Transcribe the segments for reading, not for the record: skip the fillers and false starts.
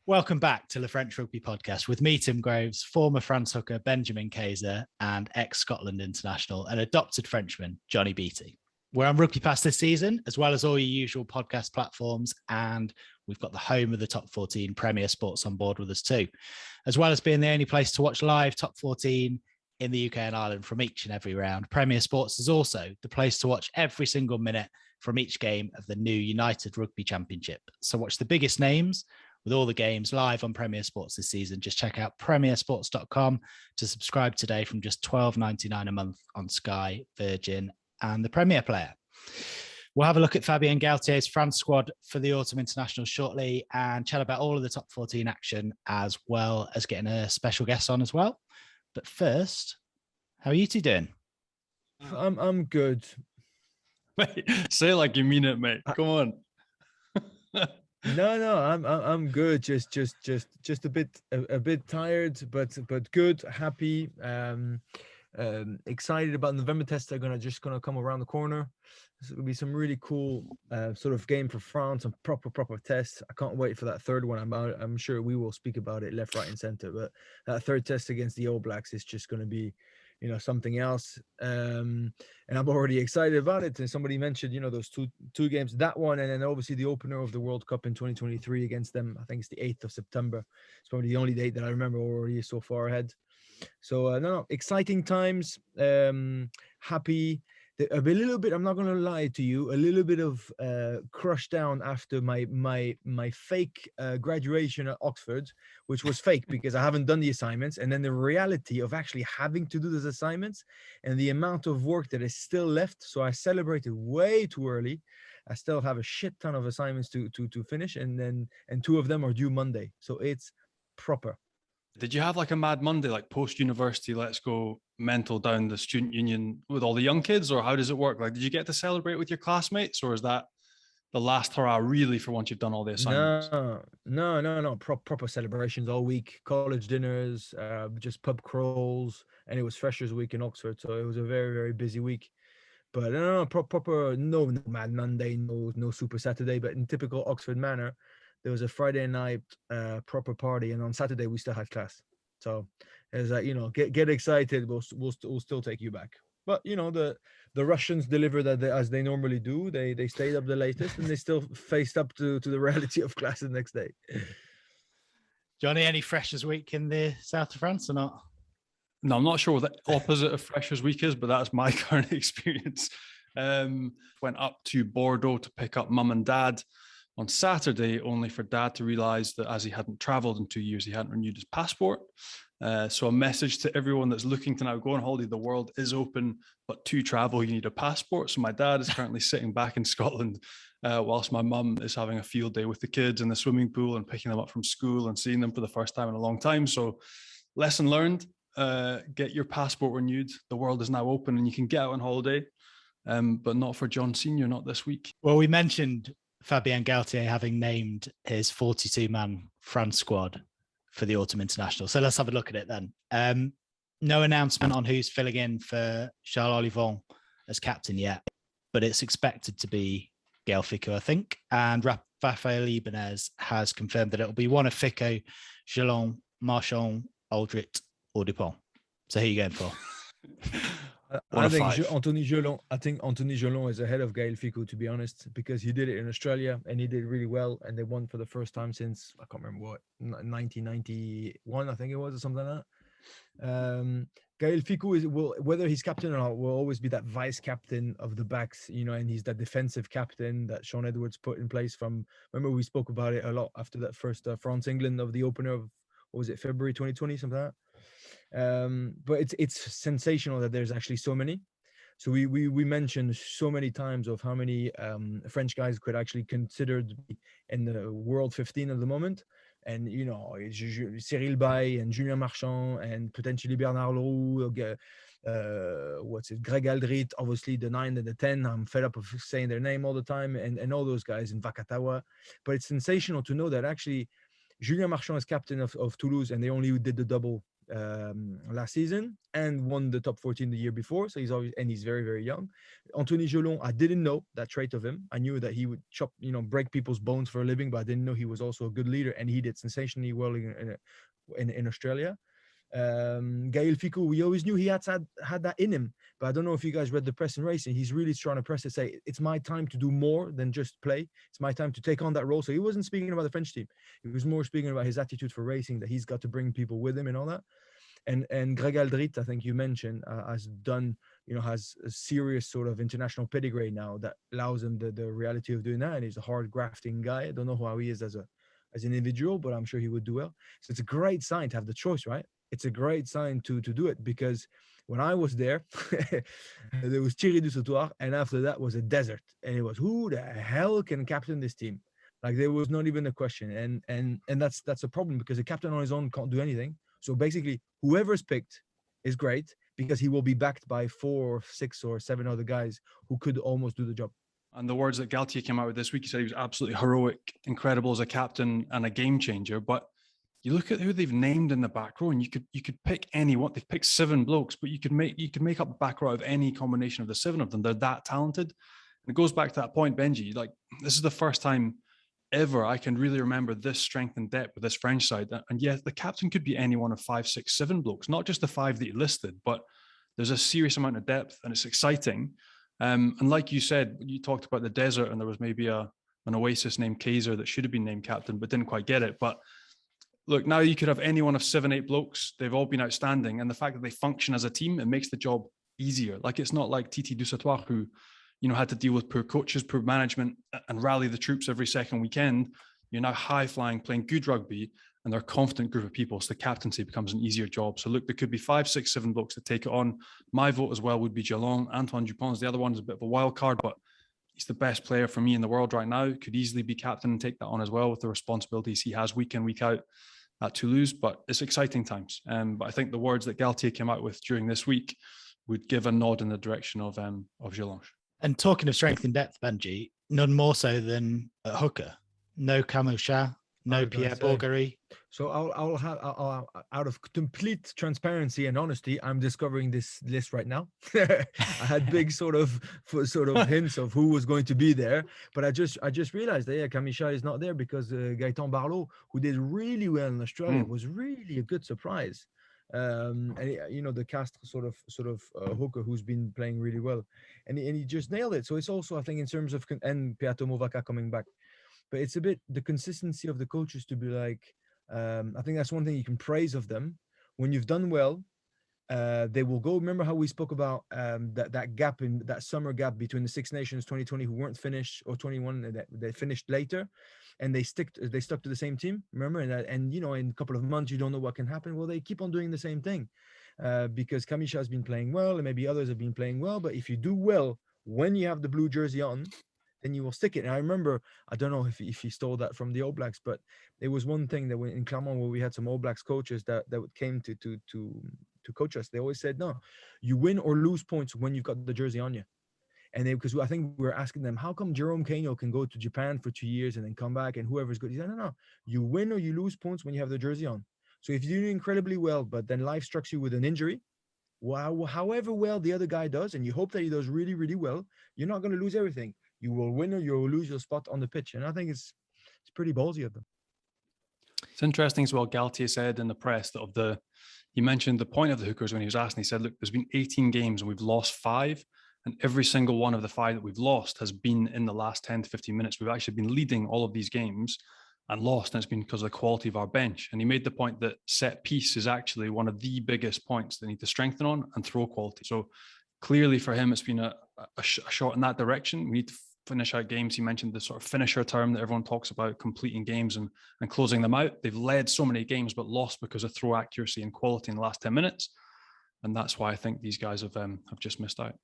Welcome back to the French Rugby Podcast with me, Tim Groves, former France hooker Benjamin Kayser, and ex-Scotland international and adopted Frenchman Johnny Beattie. We're on RugbyPass this season, as well as all your usual podcast platforms, and we've got the home of the Top 14 Premier Sports on board with us too, as well as being the only place to watch live Top 14 in the UK and Ireland from each and every round. Premier Sports is also the place to watch every single minute from each game of the new United Rugby Championship. So watch the biggest names with all the games live on Premier Sports this season. Just check out premiersports.com to subscribe today from just $12.99 a month on Sky, Virgin, and the Premier Player. We'll have a look at Fabien Galthie's France squad for the Autumn International shortly and chat about all of the top 14 action, as well as getting a special guest on as well. But first, how are you two doing? I'm good. Mate, say it like you mean it, mate. Come on. No, I'm good. Just a bit tired, but good, happy, excited about November tests. They're gonna come around the corner. This will be some really cool sort of game for France and proper tests. I can't wait for that third one. I'm sure we will speak about it left, right, and center. But that third test against the All Blacks is just going to be, something else. And I'm already excited about it. And somebody mentioned, those two games, that one, and then obviously the opener of the World Cup in 2023 against them. I think it's the 8th of September. It's probably the only date that I remember already so far ahead. So no, exciting times. Happy. A little bit, I'm not going to lie to you, a little bit of crush down after my fake graduation at Oxford, which was fake because I haven't done the assignments. And then the reality of actually having to do those assignments and the amount of work that is still left. So I celebrated way too early. I still have a shit ton of assignments to finish. And two of them are due Monday. So it's proper. Did you have like a mad Monday, like post-university, let's go mental down the student union with all the young kids, or how does it work? Like, did you get to celebrate with your classmates, or is that the last hurrah really for once you've done all the assignments? No. Proper celebrations all week, college dinners, just pub crawls, and it was Freshers Week in Oxford, so it was a very, very busy week. But proper, no mad Monday, no super Saturday, but in typical Oxford manner, there was a Friday night proper party, and on Saturday we still had class. So it's like, get excited. We'll still take you back. But the Russians deliver that as they normally do. They stayed up the latest, and they still faced up to the reality of class the next day. Johnny, any Freshers Week in the south of France or not? No, I'm not sure what the opposite of Freshers Week is, but that's my current experience. Went up to Bordeaux to pick up mum and dad on Saturday, only for dad to realize that as he hadn't traveled in 2 years, he hadn't renewed his passport. So a message to everyone that's looking to now go on holiday: the world is open, but to travel, you need a passport. So my dad is currently sitting back in Scotland whilst my mum is having a field day with the kids in the swimming pool and picking them up from school and seeing them for the first time in a long time. So lesson learned, get your passport renewed. The world is now open and you can get out on holiday, but not for John Senior, not this week. Well, we mentioned Fabien Galthie having named his 42-man France squad for the Autumn International. So let's have a look at it then. No announcement on who's filling in for Charles Olivon as captain yet, but it's expected to be Gaël Fickou, I think. And Raphaël Ibanez has confirmed that it'll be one of Fickou, Gelon, Marchand, Aldrit, or Dupont. So who are you going for? I think Anthony Gelon is ahead of Gaël Fickou, to be honest, because he did it in Australia and he did really well, and they won for the first time since, I can't remember what, 1991, I think it was, or something like that. Gaël Fickou whether he's captain or not, will always be that vice captain of the backs, and he's that defensive captain that Sean Edwards put in place from. Remember, we spoke about it a lot after that first France-England of the opener of, what was it, February 2020, something like that. But it's sensational that there's actually so many. So we mentioned so many times of how many French guys could actually consider in the World 15 at the moment, and Cyril Bay and Julien Marchand and potentially Bernard Leroux, Greg Aldrit, obviously the 9 and the 10. I'm fed up of saying their name all the time, and all those guys in Vakatawa. But it's sensational to know that actually Julien Marchand is captain of Toulouse, and they only did the double last season and won the top 14 the year before. So he's very, very young. Anthony Gelon, I didn't know that trait of him. I knew that he would break people's bones for a living, but I didn't know he was also a good leader, and he did sensationally well in Australia. Gaël Ficou, we always knew he had that in him, but I don't know if you guys read the press in racing. He's really trying to press to say it's my time to do more than just play. It's my time to take on that role. So he wasn't speaking about the French team. He was more speaking about his attitude for racing, that he's got to bring people with him and all that. And Greg Aldrit, I think you mentioned, has a serious sort of international pedigree now that allows him the reality of doing that. And he's a hard grafting guy. I don't know how he is as an individual, but I'm sure he would do well. So it's a great sign to have the choice, right? It's a great sign to do it, because when I was there, there was Thierry Dusautoir, and after that was a desert. And it was, who the hell can captain this team? Like, there was not even a question. And that's a problem, because a captain on his own can't do anything. So basically, whoever's picked is great, because he will be backed by 4 or 6 or 7 other guys who could almost do the job. And the words that Galthie came out with this week, he said he was absolutely heroic, incredible as a captain and a game changer. But you look at who they've named in the back row, and you could pick anyone. They've picked 7 blokes, but you could make up a back row of any combination of the 7 of them. They're that talented. And it goes back to that point, Benji. Like, this is the first time ever I can really remember this strength and depth with this French side. And yes, the captain could be any one of 5, 6, 7 blokes, not just the 5 that you listed, but there's a serious amount of depth, and it's exciting. And like you said, you talked about the desert, and there was maybe an oasis named Kaiser that should have been named captain, but didn't quite get it. But look, now you could have any one of 7, 8 blokes. They've all been outstanding. And the fact that they function as a team, it makes the job easier. Like, it's not like Titi Dusautoir, who, had to deal with poor coaches, poor management, and rally the troops every second weekend. You're now high flying, playing good rugby, and they're a confident group of people. So the captaincy becomes an easier job. So look, there could be 5, 6, 7 blokes that take it on. My vote as well would be Gelon. Antoine Dupont is the other one, is a bit of a wild card, but he's the best player for me in the world right now. Could easily be captain and take that on as well with the responsibilities he has week in, week out at Toulouse. But it's exciting times. But I think the words that Galthie came out with during this week would give a nod in the direction of Gelon. And talking of strength and depth, Benji, none more so than at hooker. No Camouchat, no Pierre Bourgarit. So I'll out of complete transparency and honesty, I'm discovering this list right now. I had big sort of hints of who was going to be there, but I just realized that Camouchat is not there because Gaëtan Barlow, who did really well in Australia, was really a good surprise. And the cast sort of hooker who's been playing really well, and he just nailed it. So it's also, I think, in terms of and Peato Movaka coming back, but it's a bit the consistency of the coaches to be like, I think that's one thing you can praise of them. When you've done well, they will go. Remember how we spoke about that gap, in that summer gap between the Six Nations 2020 who weren't finished, or 21 that they finished later, and they stuck to the same team. Remember, and in a couple of months you don't know what can happen. Well, they keep on doing the same thing because Camouchat has been playing well, and maybe others have been playing well. But if you do well when you have the blue jersey on, then you will stick it. And I remember, I don't know if he stole that from the All Blacks, but it was one thing that in Clermont, where we had some All Blacks coaches that came to coach us. They always said, no, you win or lose points when you've got the jersey on you. And because I think we were asking them, how come Jerome Kaino can go to Japan for 2 years and then come back and whoever's good? He said, no, you win or you lose points when you have the jersey on. So if you do incredibly well, but then life strikes you with an injury, however well the other guy does, and you hope that he does really, really well, you're not going to lose everything. You will win or you will lose your spot on the pitch. And I think it's pretty ballsy of them. It's interesting as well, Galthie said in the press that he mentioned the point of the hookers when he was asked, and he said, look, there's been 18 games and we've lost 5. And every single one of the 5 that we've lost has been in the last 10 to 15 minutes. We've actually been leading all of these games and lost, and it's been because of the quality of our bench. And he made the point that set piece is actually one of the biggest points they need to strengthen on, and throw quality. So clearly for him, it's been a shot in that direction. We need to finish out games. He mentioned the sort of finisher term that everyone talks about, completing games and closing them out. They've led so many games, but lost because of throw accuracy and quality in the last 10 minutes. And that's why I think these guys have just missed out.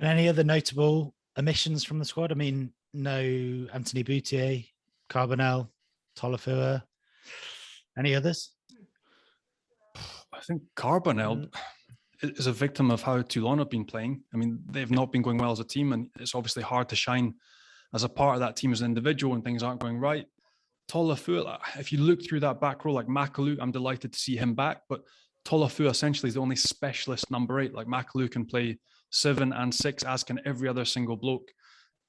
And any other notable omissions from the squad? I mean, no Anthony Boutier, Carbonell, Tolofua. Any others? I think Carbonell is a victim of how Toulon have been playing. I mean, they've not been going well as a team, and it's obviously hard to shine as a part of that team as an individual when things aren't going right. Tolafu, if you look through that back row, like Makalu, I'm delighted to see him back, but Tolafu essentially is the only specialist number 8. Like Makalu can play 7 and 6, as can every other single bloke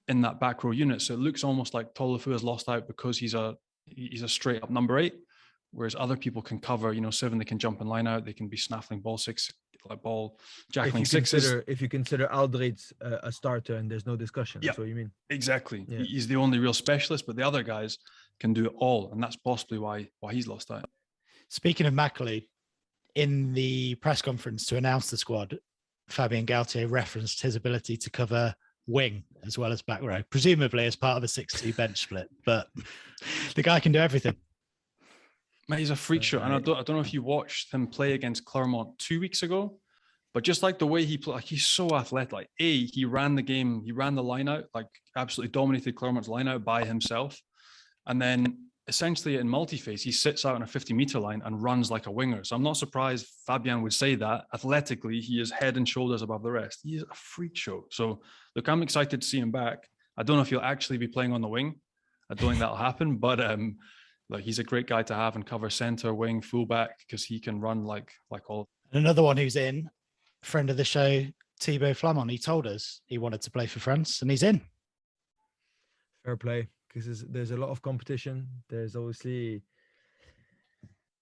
in that back row unit. So it looks almost like Tolafu has lost out because he's a straight up number 8, whereas other people can cover, 7, they can jump and line out, they can be snaffling ball 6, like ball jackling 6s. If you consider Aldridge a starter, and there's no discussion, that's what you mean. Exactly. Yeah. He's the only real specialist, but the other guys can do it all, and that's possibly why he's lost out. Speaking of Makalu, in the press conference to announce the squad, Fabien Galthie referenced his ability to cover wing as well as back row, presumably as part of a 6-2 bench split, but the guy can do everything. Mate, he's a freak show, and I don't know if you watched him play against Clermont 2 weeks ago, but just like the way he played, like, he's so athletic. Like, he ran the game, he ran the line out, like absolutely dominated Clermont's line out by himself. And then essentially in multi-phase, he sits out on a 50-meter line and runs like a winger. So I'm not surprised Fabien would say that. Athletically, he is head and shoulders above the rest. He is a freak show. So look, I'm excited to see him back. I don't know if he'll actually be playing on the wing. I don't think that'll happen, but like, he's a great guy to have and cover center, wing, fullback, because he can run like all. And another one who's in, friend of the show, Thibaud Flament, he told us he wanted to play for France, and he's in. Fair play, because there's a lot of competition. There's obviously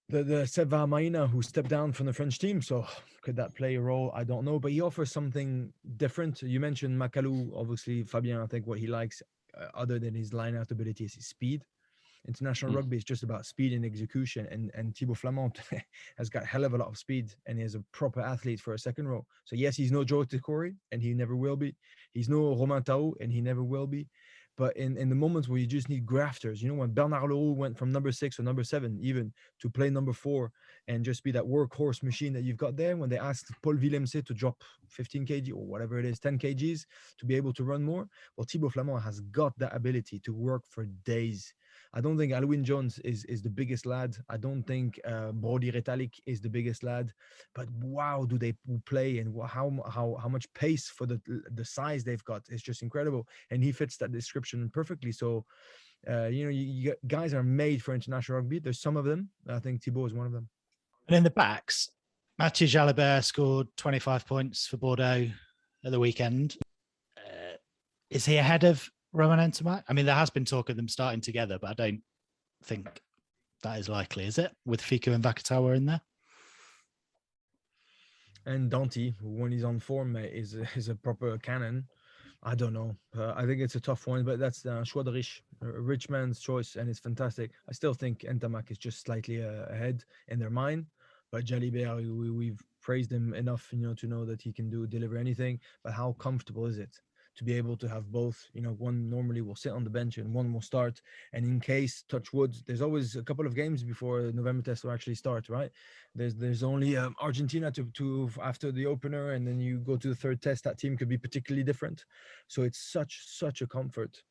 the Seva Maina, who stepped down from the French team. So could that play a role? I don't know, but he offers something different. You mentioned Makalu, obviously Fabien, I think what he likes, other than his line-out ability, is his speed. International rugby is just about speed and execution, and Thibaud Flament has got a hell of a lot of speed, and he's a proper athlete for a second row. So yes, he's no Joe Tekori, and he never will be. He's no Romain Tao, and he never will be. But in the moments where you just need grafters, when Bernard Leroux went from number 6 or number 7 even to play number 4 and just be that workhorse machine that you've got there, when they asked Paul Villemc to drop 15 kg or whatever it is, 10 kgs to be able to run more, well, Thibaud Flament has got that ability to work for days. I don't think Alwyn Jones is the biggest lad. I don't think Brody Retallick is the biggest lad. But wow, do they play, and how much pace for the size they've got is just incredible. And he fits that description perfectly. So, guys are made for international rugby. There's some of them. I think Thibaud is one of them. And in the backs, Mathieu Jalibert scored 25 points for Bordeaux at the weekend. Is he ahead of Romain Ntamack? I mean, there has been talk of them starting together, but I don't think that is likely, is it? With Fiku and Vakatawa in there? And Dante, when he's on form, mate, is a proper cannon. I don't know. I think it's a tough one, but that's choix de rich man's choice, and it's fantastic. I still think Ntamack is just slightly ahead in their mind, but Jalibert, we've praised him enough, to know that he can deliver anything. But how comfortable is it to be able to have both? One normally will sit on the bench and one will start. And in case, touch wood, there's always a couple of games before the November test will actually start, right? There's only Argentina to after the opener, and then you go to the third test. That team could be particularly different. So it's such a comfort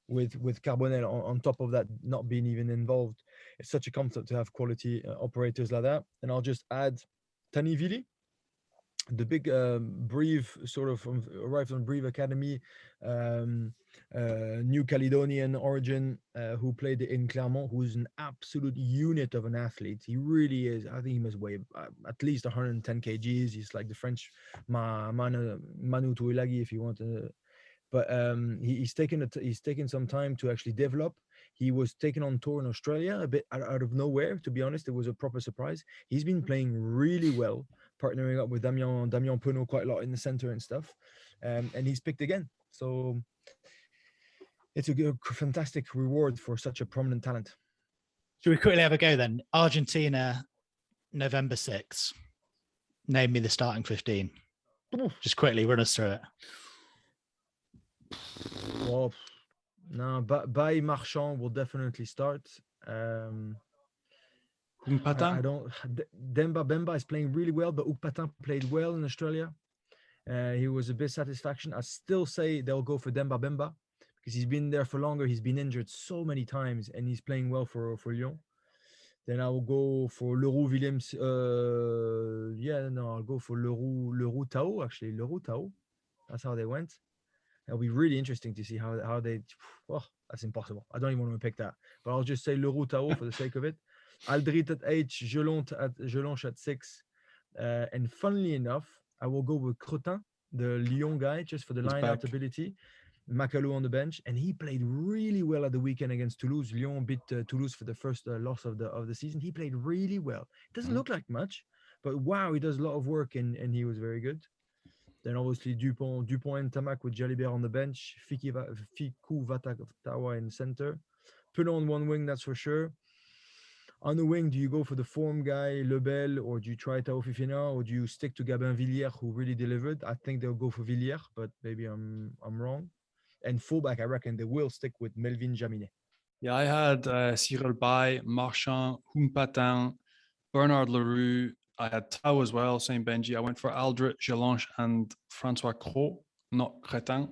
with Carbonell on top of that not being even involved. It's such a comfort to have quality operators like that. And I'll just add Tani Vili, the big Brive, sort of arrived on Brive Academy, New Caledonian origin, who played in Clermont, who's an absolute unit of an athlete. He really is. I think he must weigh at least 110 kgs. He's like the French Manu Tuilagi, if you want to. But he's taken some time to actually develop. He was taken on tour in Australia a bit out of nowhere, to be honest. It was a proper surprise. He's been playing really well, partnering up with Damien Penaud quite a lot in the center and stuff. And he's picked again. So it's a fantastic reward for such a prominent talent. Should we quickly have a go then? Argentina, November 6th. Name me the starting 15. Just quickly run us through it. Well, no, but Bay Marchand will definitely start. I don't. Demba Bemba is playing really well, but Ukpatin played well in Australia. He was a bit satisfaction. I still say they'll go for Demba Bemba because he's been there for longer. He's been injured so many times, and he's playing well for Lyon. Then I will go for Leroux Willems. I'll go for Leroux Tao. Actually, Leroux Tao. That's how they went. It'll be really interesting to see how they. Oh, that's impossible. I don't even want to pick that, but I'll just say Leroux Tao for the sake of it. Aldrit at 8, Jelonche at 6, and funnily enough, I will go with Crotin, the Lyon guy, just for the line-out ability. Macalou on the bench, and he played really well at the weekend against Toulouse. Lyon beat Toulouse for the first loss of the season. He played really well. It doesn't look like much, but wow, he does a lot of work, and he was very good. Then obviously Dupont and Tamac with Jalibert on the bench, Fiku Vatawa in center. Pelon on one wing, that's for sure. On the wing, do you go for the form guy, Lebel, or do you try Tao Fifina, or do you stick to Gabin Villiers, who really delivered? I think they'll go for Villiers, but maybe I'm wrong. And fullback, I reckon they will stick with Melvin Jaminet. Yeah, I had Cyril Bay, Marchand, Humpatin, Bernard Leroux. I had Tao as well, same Benji. I went for Aldrit, Jelonche, and Francois Cros, not Cretin.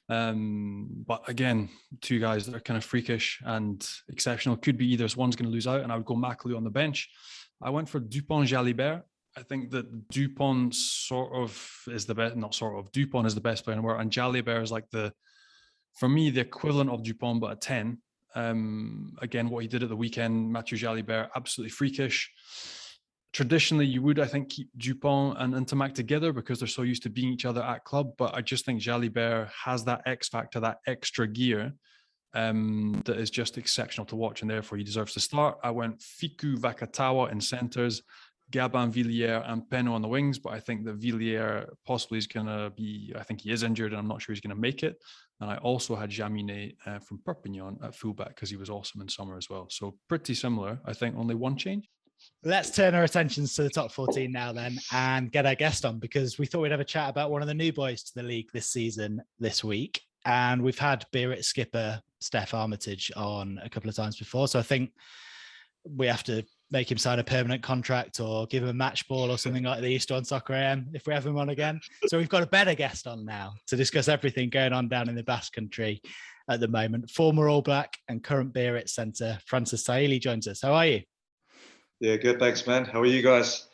But again, two guys that are kind of freakish and exceptional. Could be either one's going to lose out, and I would go Macalou on the bench. I went for Dupont Jalibert. I think that Dupont sort of is the best, not sort of, Dupont is the best player in the world, and Jalibert is like for me, the equivalent of Dupont, but a 10. Again, what he did at the weekend, Mathieu Jalibert, absolutely freakish. Traditionally, you would, I think, keep Dupont and Intermac together because they're so used to being each other at club. But I just think Jalibert has that X factor, that extra gear that is just exceptional to watch, and therefore he deserves to start. I went Fiku Vakatawa in centres, Gabin Villiers and Penaud on the wings, but I think that Villiers possibly is going to be, I think he is injured and I'm not sure he's going to make it. And I also had Jaminet from Perpignan at fullback because he was awesome in summer as well. So pretty similar, I think, only one change. Let's turn our attentions to the top 14 now then and get our guest on, because we thought we'd have a chat about one of the new boys to the league this season, this week. And we've had Biarritz skipper Steph Armitage on a couple of times before. So I think we have to make him sign a permanent contract or give him a match ball or something like they used to on Soccer AM if we have him on again. So we've got a better guest on now to discuss everything going on down in the Basque Country at the moment. Former All Black and current Biarritz centre, Francis Saili, joins us. How are you? Yeah, good. Thanks, man. How are you guys?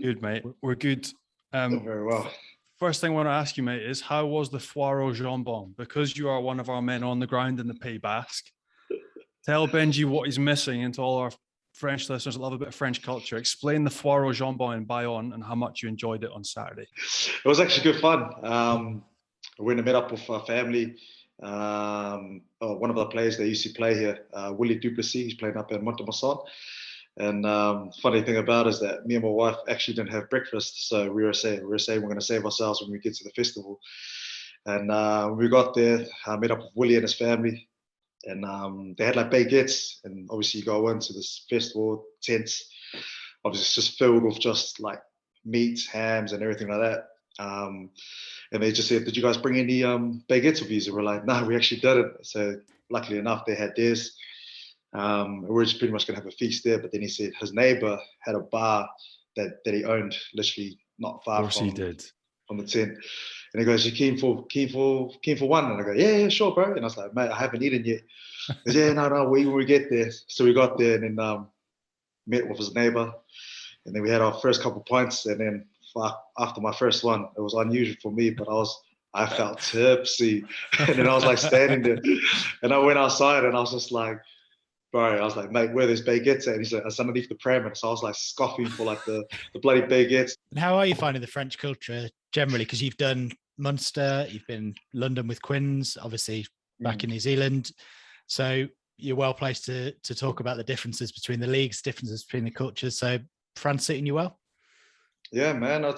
Good, mate. We're good. Very well. First thing I want to ask you, mate, is how was the foire au jambon? Because you are one of our men on the ground in the Pays Basque. Tell Benji what he's missing, and to all our French listeners that love a bit of French culture. Explain the foire au jambon in Bayonne and how much you enjoyed it on Saturday. It was actually good fun. We went and met up with our family. One of the players that used to play here, Willie Duplessis, he's playing up in Montemarsan. And funny thing about it is that me and my wife actually didn't have breakfast, so we were saying we're going to save ourselves when we get to the festival. And when we got there, I met up with Willie and his family, and they had like baguettes, and obviously you go into this festival tents, obviously it's just filled with just like meats, hams, and everything like that. And they just said, "Did you guys bring any baguettes with you?" And we're like, "No, we actually didn't." So luckily enough, they had theirs. We're just pretty much going to have a feast there. But then he said his neighbor had a bar that he owned literally not far from the tent. And he goes, "You keen for one?" And I go, yeah, sure, bro. And I was like, "Mate, I haven't eaten yet." He goes, "Yeah, no, when we get there." So we got there and then met with his neighbor. And then we had our first couple of pints. And then after my first one, it was unusual for me, but I felt tipsy. And then I was like standing there. And I went outside and I was just like, bro, I was like, "Mate, where there's baguettes at?" And he's like, "It's underneath the pram." And so I was like scoffing for like the bloody baguettes. And how are you finding the French culture generally? Because you've done Munster, you've been London with Quins, obviously back in New Zealand. So you're well placed to talk about the differences between the leagues, differences between the cultures. So France suiting you well? Yeah, man. I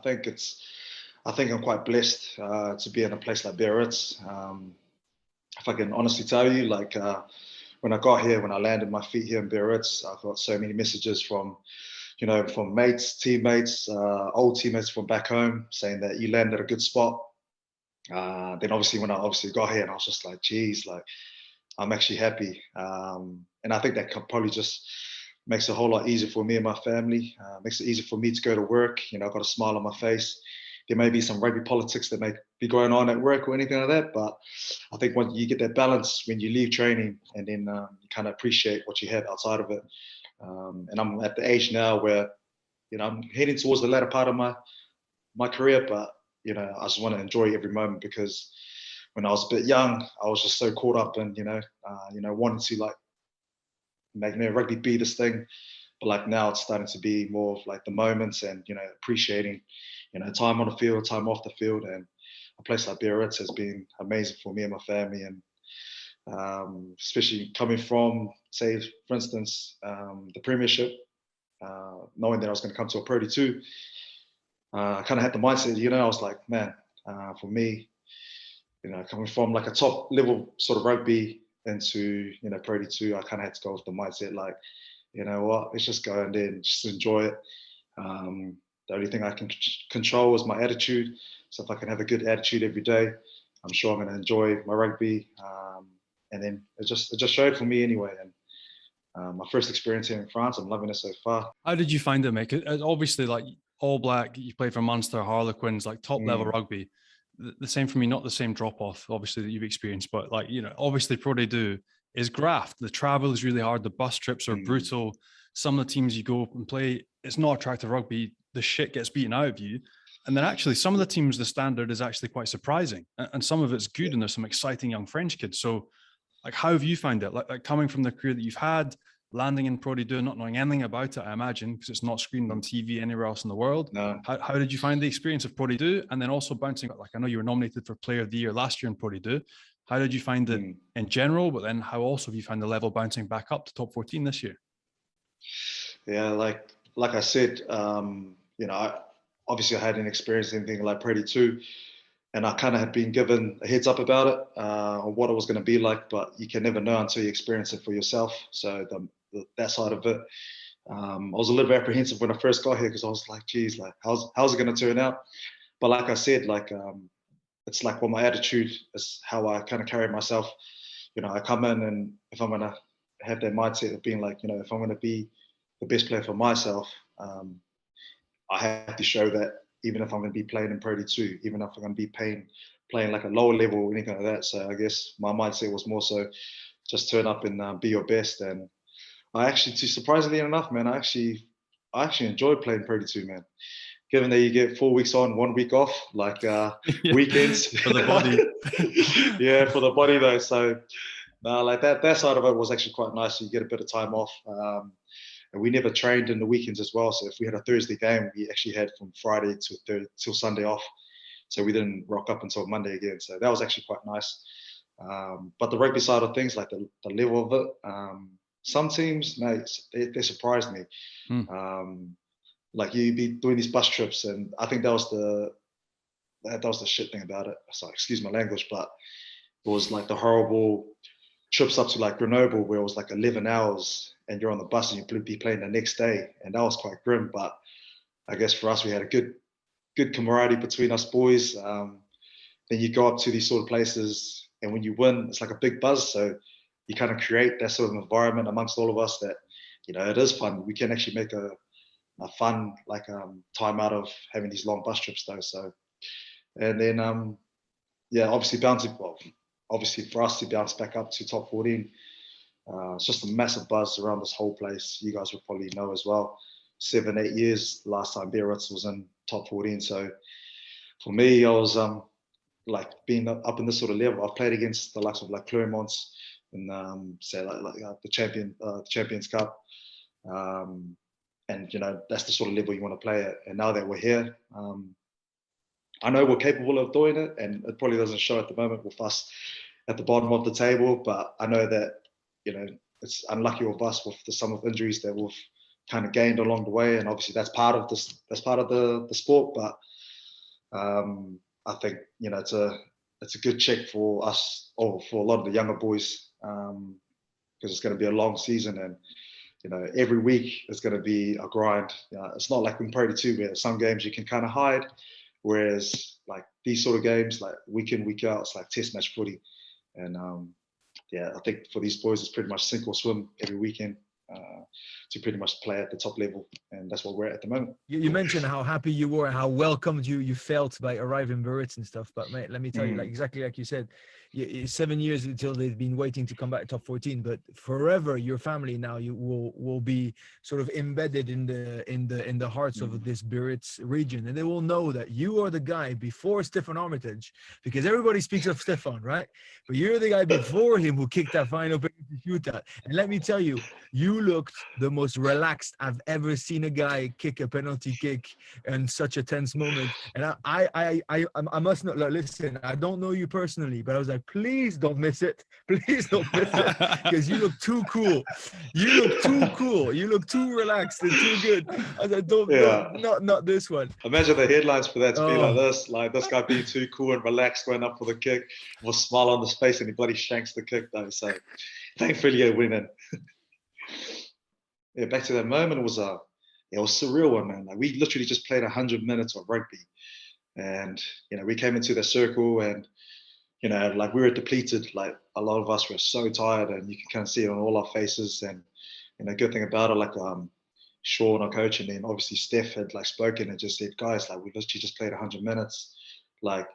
think I'm quite blessed to be in a place like Biarritz. If I can honestly tell you, like when I got here, when I landed my feet here in Biarritz, I got so many messages from mates, teammates, old teammates from back home saying that you landed a good spot. Then obviously when I got here, and I was just like, geez, like I'm actually happy. And I think that probably just makes it a whole lot easier for me and my family. Makes it easier for me to go to work. I've got a smile on my face. There may be some rugby politics that may be going on at work or anything like that, but I think when you get that balance when you leave training, and then you kind of appreciate what you have outside of it. And I'm at the age now where, I'm heading towards the latter part of my career, but I just want to enjoy every moment, because when I was a bit young, I was just so caught up in, wanting to like make rugby be this thing. But like now it's starting to be more of like the moments and, appreciating, time on the field, time off the field. And a place like Biarritz has been amazing for me and my family. And especially coming from, say, for instance, the Premiership, knowing that I was going to come to a Pro D2, I kind of had the mindset, I was like, man, for me, coming from like a top level sort of rugby into, Pro D2, I kind of had to go with the mindset like, you know what, let's just go in there and just enjoy it. The only thing I can control is my attitude. So if I can have a good attitude every day, I'm sure I'm going to enjoy my rugby. And then it just showed for me anyway. And my first experience here in France, I'm loving it so far. How did you find it, mate? Obviously, like All Black, you played for Munster, Harlequins, like top level rugby. The same for me, not the same drop off, obviously, that you've experienced, but like, obviously Pro D2 is graft. The travel is really hard. The bus trips are brutal. Some of the teams you go and play, it's not attractive rugby. The shit gets beaten out of you. And then actually some of the teams, the standard is actually quite surprising. And some of it's good. And there's some exciting young French kids. So like, how have you found it? Like coming from the career that you've had, landing in Pro D2, not knowing anything about it, I imagine, because it's not screened on TV anywhere else in the world. No. How did you find the experience of Pro D2? And then also bouncing, like I know you were nominated for Player of the Year last year in Pro D2. How did you find it in general? But then how also have you found the level bouncing back up to top 14 this year? Yeah, like I said, obviously I hadn't experienced anything like Pro D2, and I kind of had been given a heads up about it, on what it was going to be like, but you can never know until you experience it for yourself. So that side of it, I was a little bit apprehensive when I first got here, because I was like, geez, like how's it going to turn out? But like I said, like it's like, well, my attitude is how I kind of carry myself. I come in, and if I'm going to have that mindset of being like, if I'm going to be the best player for myself, I have to show that, even if I'm going to be playing in Pro D2, even if I'm going to be playing like a lower level or anything like that. So I guess my mindset was more so just turn up and be your best. And I actually, surprisingly enough, man, I actually enjoyed playing Pro D2, man. Given that you get 4 weeks on, 1 week off, like weekends. For the body. Yeah, for the body though. So like that side of it was actually quite nice. So you get a bit of time off. And we never trained in the weekends as well. So if we had a Thursday game, we actually had from Friday till Sunday off. So we didn't rock up until Monday again. So that was actually quite nice. But the rugby side of things, like the level of it, some teams, mate, they surprised me. Like you'd be doing these bus trips, and I think that was the shit thing about it. Sorry, excuse my language, but it was like the horrible trips up to like Grenoble, where it was like 11 hours and you're on the bus and you'd be playing the next day. And that was quite grim. But I guess for us, we had a good camaraderie between us boys. Then you go up to these sort of places, and when you win, it's like a big buzz. So you kind of create that sort of environment amongst all of us that, it is fun. We can actually make a fun time out of having these long bus trips though. So, and then obviously for us to bounce back up to top 14, it's just a massive buzz around this whole place. You guys will probably know as well. 7-8 years last time Biarritz was in top 14. So for me, I was like being up in this sort of level. I've played against the likes of like Clermont and say like the Champions Cup. And that's the sort of level you want to play at. And now that we're here, I know we're capable of doing it, and it probably doesn't show at the moment with us at the bottom of the table. But I know that it's unlucky of us with some of the injuries that we've kind of gained along the way, and obviously that's part of this. That's part of the sport. But I think it's a good check for us, or for a lot of the younger boys, because it's going to be a long season, and every week is going to be a grind. It's not like in Pro D2 where some games you can kind of hide, whereas like these sort of games, like week in, week out, it's like test match footy. And I think for these boys, it's pretty much sink or swim every weekend to pretty much play at the top level. And that's what we're at the moment. You mentioned how happy you were, how welcomed you felt by arriving in Biarritz and stuff. But mate, let me tell you, like exactly like you said, 7 years until they've been waiting to come back top 14, but forever your family now you will be sort of embedded in the hearts of this Biarritz region, and they will know that you are the guy before Stefan Armitage, because everybody speaks of Stefan, right? But you're the guy before him who kicked that final penalty shootout. And let me tell you, you looked the most relaxed I've ever seen a guy kick a penalty kick in such a tense moment. And I must not listen. I don't know you personally, but I was like, please don't miss it. Please don't miss it, because you look too cool. You look too cool. You look too relaxed and too good. I was like, not this one. Imagine the headlines for that to be like this guy being too cool and relaxed, going up for the kick, with a smile on his face, and he bloody shanks the kick though. So thankfully you're winning. Yeah, back to that moment, it was a surreal one, man. Like, we literally just played 100 minutes of rugby, and we came into the circle, and like, we were depleted. Like, a lot of us were so tired, and you can kind of see it on all our faces. And good thing about it, like, Sean, our coach, and then obviously Steph had like spoken and just said, guys, like, we literally just played 100 minutes. Like,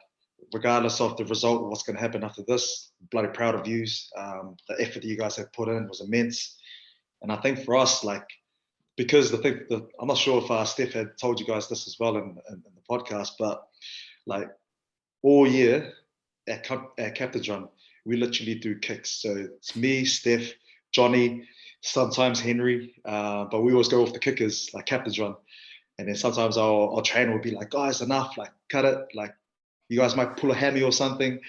regardless of the result, what's going to happen after this, bloody proud of you. The effort that you guys have put in was immense. And I think for us, like, because I'm not sure if Steph had told you guys this as well in the podcast, but like, all year at Captain's Run, we literally do kicks. So it's me, Steph, Johnnie, sometimes Henry, but we always go off the kickers, like Captain's Run. And then sometimes our trainer will be like, guys, enough, like, cut it. Like, you guys might pull a hammy or something.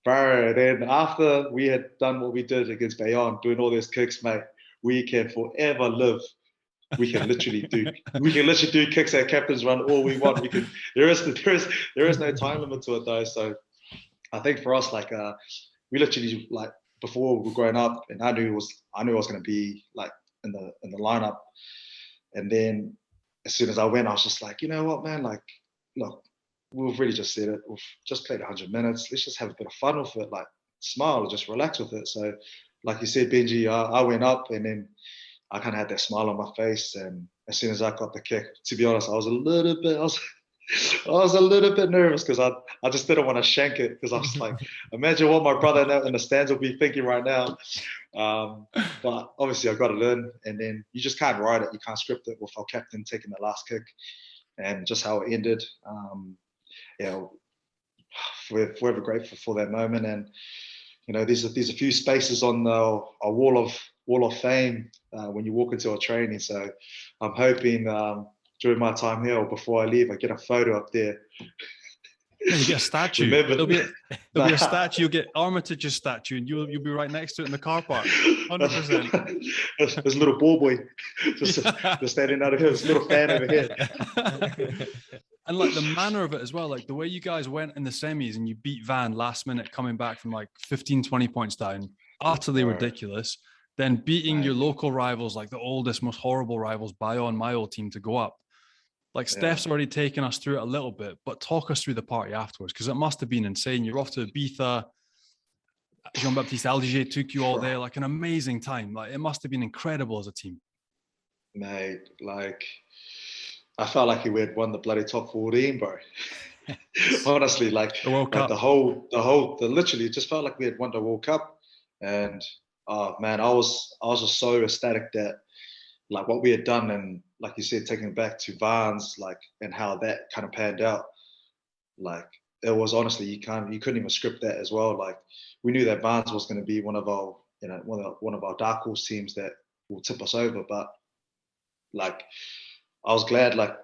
Bro, then after we had done what we did against Bayonne, doing all those kicks, mate, we can forever live. We can literally do kicks at Captain's Run all we want. There is no time limit to it though. So I think for us, like, we literally, like, before we were growing up, and I knew I was going to be like in the lineup. And then as soon as I went, I was just like, you know what, man, like, look, we've really just said it. We've just played 100 minutes. Let's just have a bit of fun with it, like, smile and just relax with it. So, like you said, Benji, I went up, and then I kind of had that smile on my face. And as soon as I got the kick, to be honest, I was a little bit nervous, because I just didn't want to shank it, because I was like, imagine what my brother in the stands will be thinking right now. But obviously I've got to learn, and then you just can't write it. You can't script it with our captain taking the last kick, and just how it ended. We're forever grateful for that moment. And there's a few spaces on our wall of fame when you walk into our training. So I'm hoping during my time here, or before I leave, I get a photo up there. You get a statue. There'll be a statue. You'll get Armitage's statue, and you'll be right next to it in the car park. 100%. There's a little ball boy just standing out of here. There's a little fan over here. And like the manner of it as well, like the way you guys went in the semis and you beat Van last minute, coming back from like 15, 20 points down, utterly ridiculous. Then beating your local rivals, like the oldest, most horrible rivals, Bayonne, my old team, to go up. Like, Steph's already taken us through it a little bit, but talk us through the party afterwards, because it must have been insane. You're off to Ibiza. Jean-Baptiste Aldiger took you all there, like an amazing time. Like, it must have been incredible as a team. Mate, like, I felt like we had won the bloody top 14, bro. Honestly, like, the World Cup. Literally, it just felt like we had won the World Cup. And oh man, I was just so ecstatic that, like, what we had done, and like you said, taking it back to Vans, like, and how that kind of panned out. Like, it was, honestly, you couldn't even script that as well. Like, we knew that Vans was going to be one of our, one of our dark horse teams that will tip us over. But like, I was glad, like,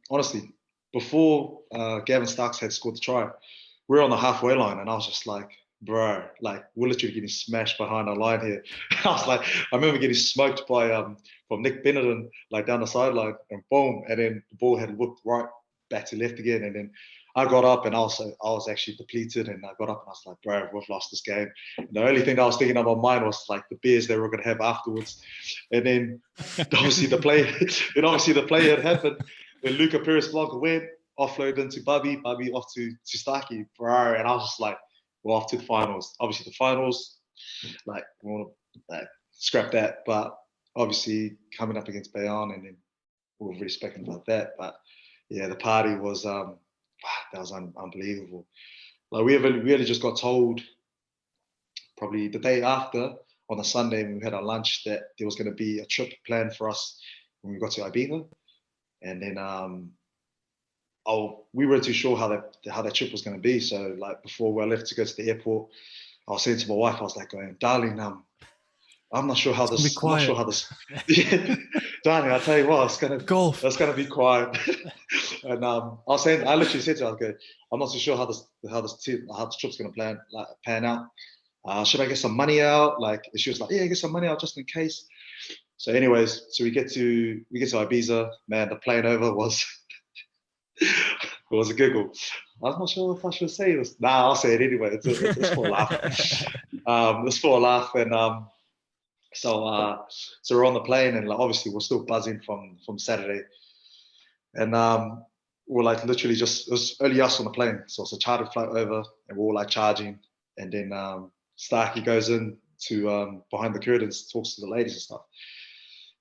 honestly, before Gavin Starks had scored the try, we were on the halfway line, and I was just like, bro, like, we're literally getting smashed behind our line here. I was like, I remember getting smoked by from Nick Benetton, like, down the sideline, and boom, and then the ball had whipped right back to left again, and then I got up, and I was actually depleted, and I got up and I was like, bro, we've lost this game. And the only thing I was thinking of on mine was like the beers they were going to have afterwards. And then obviously the play had happened. Then Luca Perez Blanca went, offloaded into Bubby off to Starkey, bro. And I was just like, we're off to the finals. Obviously the finals, like, we want to scrap that. But obviously coming up against Bayonne, and then we were really speaking about that. But yeah, the party was that was unbelievable. Like, we really just got told probably the day after, on a Sunday, when we had our lunch, that there was going to be a trip planned for us when we got to Ibiza. And then we weren't too sure how that trip was going to be. So like before we left to go to the airport, I was saying to my wife, I was like going, darling, I'm not sure how this. I'm not sure how this. Yeah, darling, I tell you what, it's gonna be quiet. And I literally said to her, okay, I'm not too sure how this trip's gonna pan out. Should I get some money out? Like, she was like, yeah, get some money out just in case. So, anyways, we get to Ibiza. Man, the plane over was it was a giggle. I'm not sure if I should say this. Nah, I'll say it anyway. It's for a laugh. It's for a laugh, and so we're on the plane, and like, obviously we're still buzzing from Saturday, and we're like literally it was only us on the plane, so it's a chartered flight over, and we're all like charging, and then Starkey goes in to behind the curtains, talks to the ladies and stuff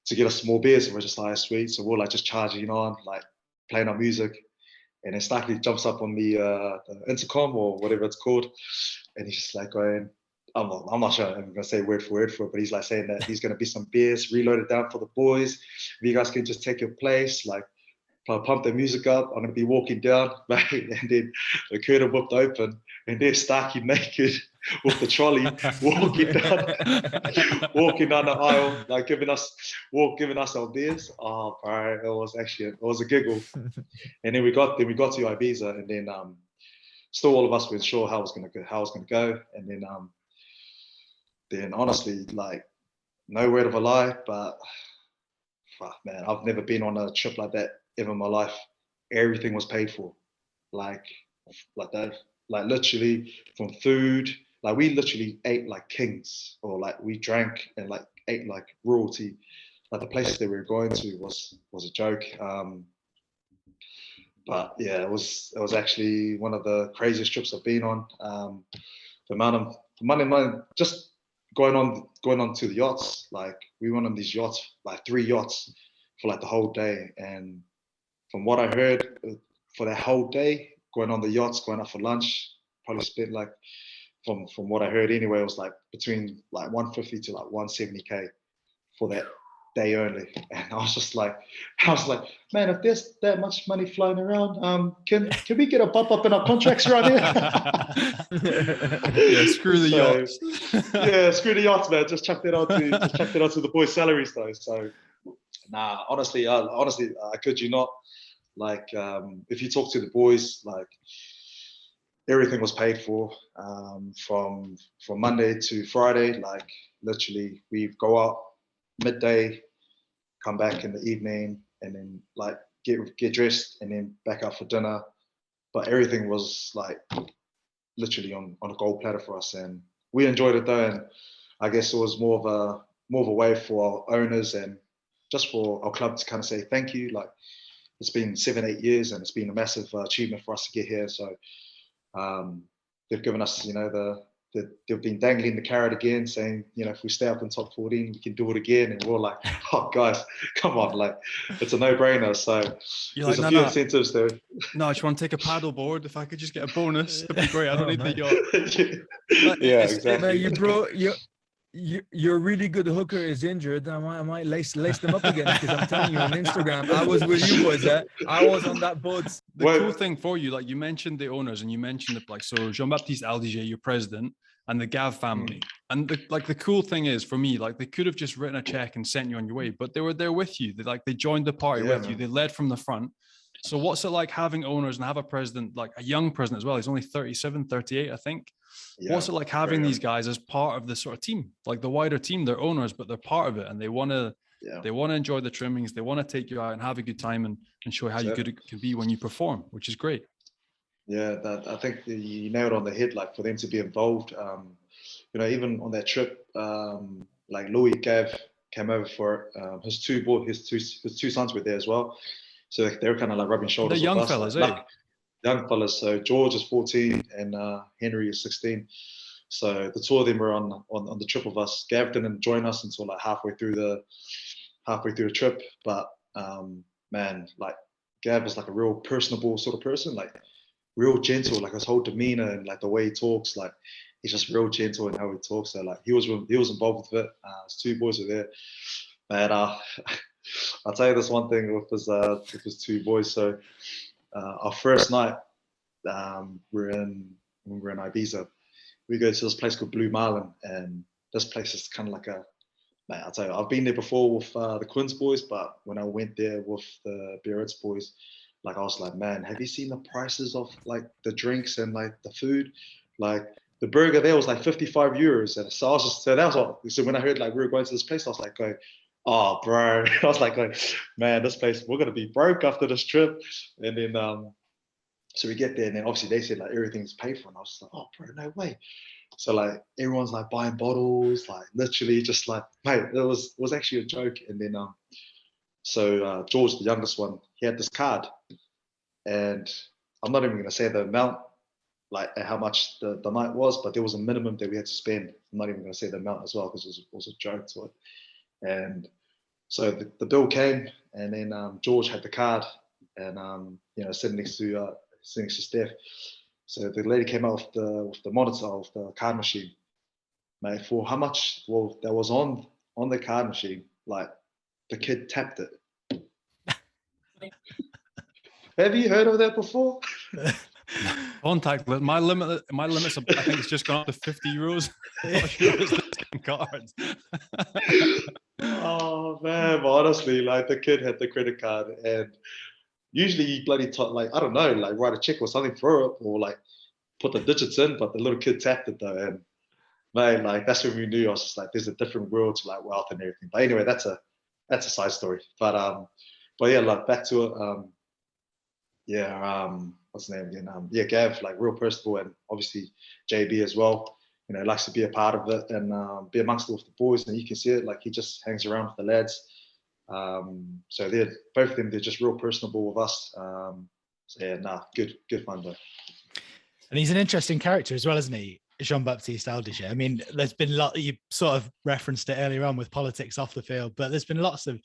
to get us some more beers, and we're just like, sweet. So we're like just charging on, like playing our music, and then Starkey jumps up on the intercom or whatever it's called, and he's just like going, I'm not sure I'm gonna say word for it, but he's like saying that he's gonna be some beers reloaded down for the boys. If you guys can just take your place, like pump the music up. I'm gonna be walking down, right? And then the curtain whipped open, and there's Starkey naked with the trolley walking down the aisle, like giving us our beers. Oh, bro, it was a giggle. And then we got to Ibiza, and then still all of us weren't sure how it was gonna go, and then honestly, like, no word of a lie, but fuck, man, I've never been on a trip like that ever in my life. Everything was paid for, like that, like literally from food. Like we literally ate like kings, or like we drank and like ate like royalty. Like the places that we were going to was a joke. But yeah, it was actually one of the craziest trips I've been on. The amount of money just going on to the yachts. Like we went on these yachts, like 3 yachts for like the whole day. And from what I heard, for that whole day, going on the yachts, going out for lunch, probably spent like, from what I heard anyway, it was like between like 150 to like 170K for that day only. And I was like, man, if there's that much money flying around, can we get a bump up in our contracts around here? Yeah, screw the yachts. Yeah, screw the yachts, man. Just chuck that onto the boys' salaries though. So nah, honestly, I kid you not. Like, if you talk to the boys, like everything was paid for, from Monday to Friday. Like literally, we go out midday, come back in the evening, and then like get dressed, and then back out for dinner. But everything was like literally on a gold platter for us, and we enjoyed it though. And I guess it was more of a way for our owners and just for our club to kind of say thank you. Like it's been 7-8 years, and it's been a massive achievement for us to get here. So they've given us, they've been dangling the carrot again, saying, if we stay up in top 14, we can do it again. And we're like, oh, guys, come on, like it's a no-brainer. So there's a few incentives there. No, I just want to take a paddle board. If I could just get a bonus, it'd be great. I don't need the yacht. Yeah, exactly. Man, your really good hooker is injured. I might lace them up again, because I'm telling you on Instagram, I was with you boys. I was on that boat. The cool thing for you, like you mentioned the owners, and you mentioned like, so Jean-Baptiste Aldiger, your president, and the Gav family. And the cool thing is, for me, like they could have just written a check and sent you on your way, but they were there with you. They joined the party with you. They led from the front. So what's it like having owners and have a president, like a young president as well? He's only 37, 38, I think. Yeah, what's it like having these guys as part of the sort of team, like the wider team? They're owners, but they're part of it, and they want to enjoy the trimmings. They want to take you out and have a good time and show how good it can be when you perform, which is great. Yeah, I think you nailed it on the head. Like for them to be involved, even on that trip, like Louis Gav came over for his two sons were there as well. So they were kind of like rubbing shoulders. The young with us. fellas, Young fellas. So George is 14 and Henry is 16. So the two of them were on the trip with us. Gav didn't join us until like halfway through the trip. But man, like Gav is like a real personable sort of person, like real gentle, like his whole demeanor and like the way he talks, like he's just real gentle in how he talks. So like he was involved with it. His two boys were there, and I'll tell you this one thing with his two boys. So our first night, we're in Ibiza. We go to this place called Blue Marlin, and this place is kind of like mate, I'll tell you, I've been there before with the Quins boys, but when I went there with the Biarritz boys, like I was like, man, have you seen the prices of like the drinks and like the food? Like the burger there was like 55 euros. And so I was just, so that was what, so when I heard like we were going to this place, I was like going, oh bro, I was like, man, this place, we're going to be broke after this trip. And then, so we get there and then obviously they said like everything's paid for. And I was like, oh bro, no way. So like everyone's like buying bottles, like literally just like, mate, it was actually a joke. And then, so George, the youngest one, he had this card, and I'm not even going to say the amount, like how much the night was, but there was a minimum that we had to spend. I'm not even going to say the amount as well because it was a joke to it. And so the bill came, and then George had the card, and sitting next to Steph. So the lady came out with the monitor of the card machine, mate, for how much that was on the card machine, like the kid tapped it. Have you heard of that before? Contact my limits. I think it's just gone up to 50 euros. I'm not sure it's the same card. Oh man, but honestly, like the kid had the credit card, and usually you bloody like I don't know, like write a check or something for it, or like put the digits in, but the little kid tapped it though, and man, like that's when we knew I was just like, there's a different world to like wealth and everything. But anyway, that's a side story. But yeah, like back to it. What's the name again? Gav, like real personable, and obviously JB as well. Likes to be a part of it and be amongst it with the boys, and you can see it. Like he just hangs around with the lads. So they're both of them. They're just real personable with us. So yeah, good fun though. And he's an interesting character as well, isn't he? Jean-Baptiste Aldiger. I mean, there's been you sort of referenced it earlier on with politics off the field, but there's been lots of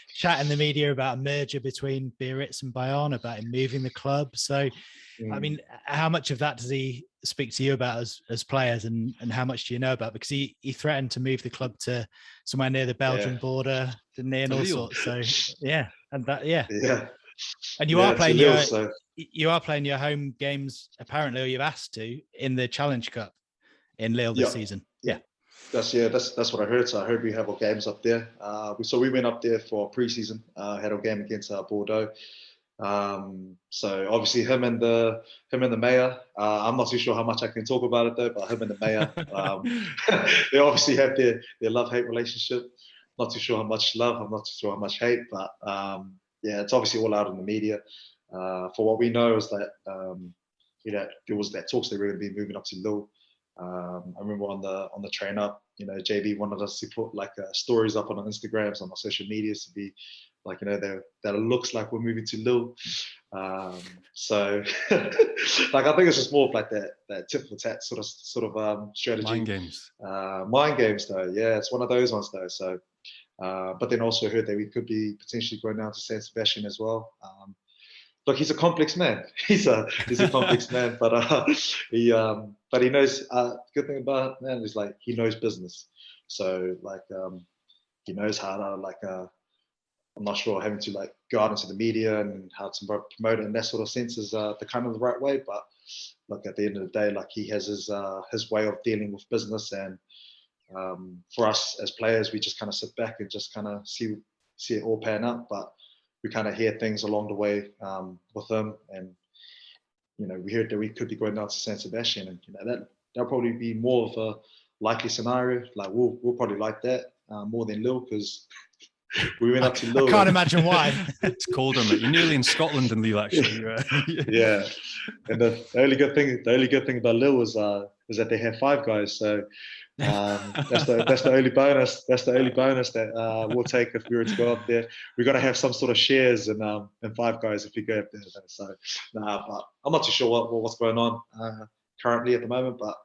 chat in the media about a merger between Biarritz and Bayonne, about him moving the club. So, I mean, how much of that does he speak to you about as players, and how much do you know about? Because he threatened to move the club to somewhere near the Belgian border, didn't he, and all sorts. So, and you are playing you are playing your home games apparently, or you've asked to, in the Challenge Cup in Lille this season. That's what I heard. So I heard we have our games up there. So we went up there for pre-season. Had our game against Bordeaux. So obviously him and the mayor. I'm not too sure how much I can talk about it though. But him and the mayor, they obviously have their love-hate relationship. Not too sure how much love. I'm not too sure how much hate. But it's obviously all out in the media. For what we know is that there was that talks they were going to be moving up to Lille. I remember on the train up, JB wanted us to put like stories up on our Instagrams, on our social medias, to be like, that it looks like we're moving to Lille. So like I think it's just more of like that tit for tat sort of strategy. Mind games though. Yeah, it's one of those ones though. So but then also heard that we could be potentially going down to San Sebastian as well. Look, he's a complex man. He's a complex man, but he knows. Good thing about him, man, is like he knows business. So like he knows how to like. I'm not sure having to like go out into the media and how to promote it in that sort of sense is the kind of the right way. But look, at the end of the day, like he has his way of dealing with business, and for us as players, we just kind of sit back and just kind of see it all pan out. But we kind of hear things along the way with them, and we heard that we could be going down to San Sebastian, and that'll probably be more of a likely scenario. Like we'll probably like that more than Lille, because we went up to Lille. I can't imagine why. It's colder, mate. You're nearly in Scotland in Lille, actually. Yeah, and the only good thing about Lille is that they have Five Guys. So that's the only bonus. That's the only bonus that we'll take if we were to go up there. We've got to have some sort of shares in Five Guys if we go up there. So but I'm not too sure what's going on currently at the moment. But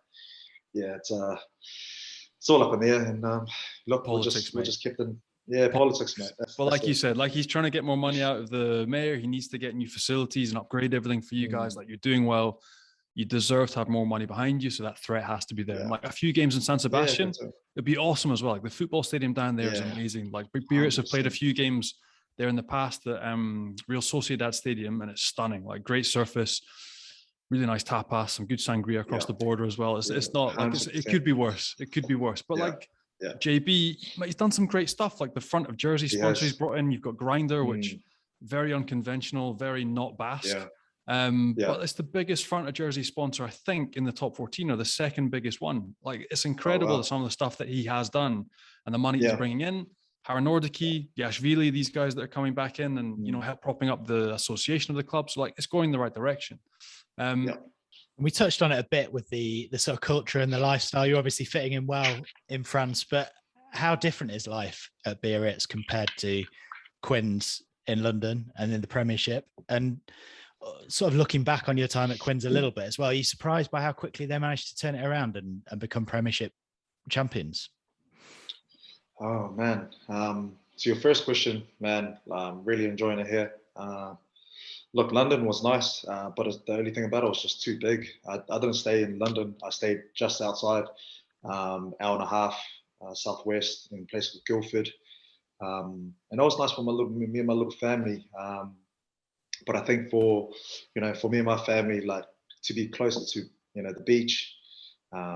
yeah, it's all up in the air. And look, politics, we're just kept in. Yeah, politics, mate. Like you said, like he's trying to get more money out of the mayor. He needs to get new facilities and upgrade everything for you guys. Like you're doing well. you deserve to have more money behind you, so that threat has to be there. Yeah. And like a few games in San Sebastian, so. it'd be awesome as well. Like the football stadium down there is amazing. Like Biarritz have played a few games there in the past at Real Sociedad Stadium, and it's stunning. Like great surface, really nice tapas, some good sangria across the border as well. It's not like it could be worse. It could be worse. But like JB, he's done some great stuff. Like the front of jersey sponsor he's brought in. You've got Grinder, which very unconventional, very not Basque. But it's the biggest front of jersey sponsor, I think, in the top 14, or the second biggest one. Like it's incredible some of the stuff that he has done and the money he's bringing in. Hara Nordicki, Yashvili, these guys that are coming back in and you know, help propping up the association of the club. So like it's going in the right direction. We touched on it a bit with the sort of culture and the lifestyle. You're obviously fitting in well in France, but how different is life at Biarritz compared to Quins in London and in the Premiership? And sort of looking back on your time at Quins a little bit as well, are you surprised by how quickly they managed to turn it around and become Premiership champions? Oh man, so your first question, man, I'm really enjoying it here. Look, London was nice, but the only thing about it was just too big. I didn't stay in London. I stayed just outside, hour and a half southwest in a place called Guildford. And that was nice for me and my little family. But I think for me and my family, like to be closer to, the beach.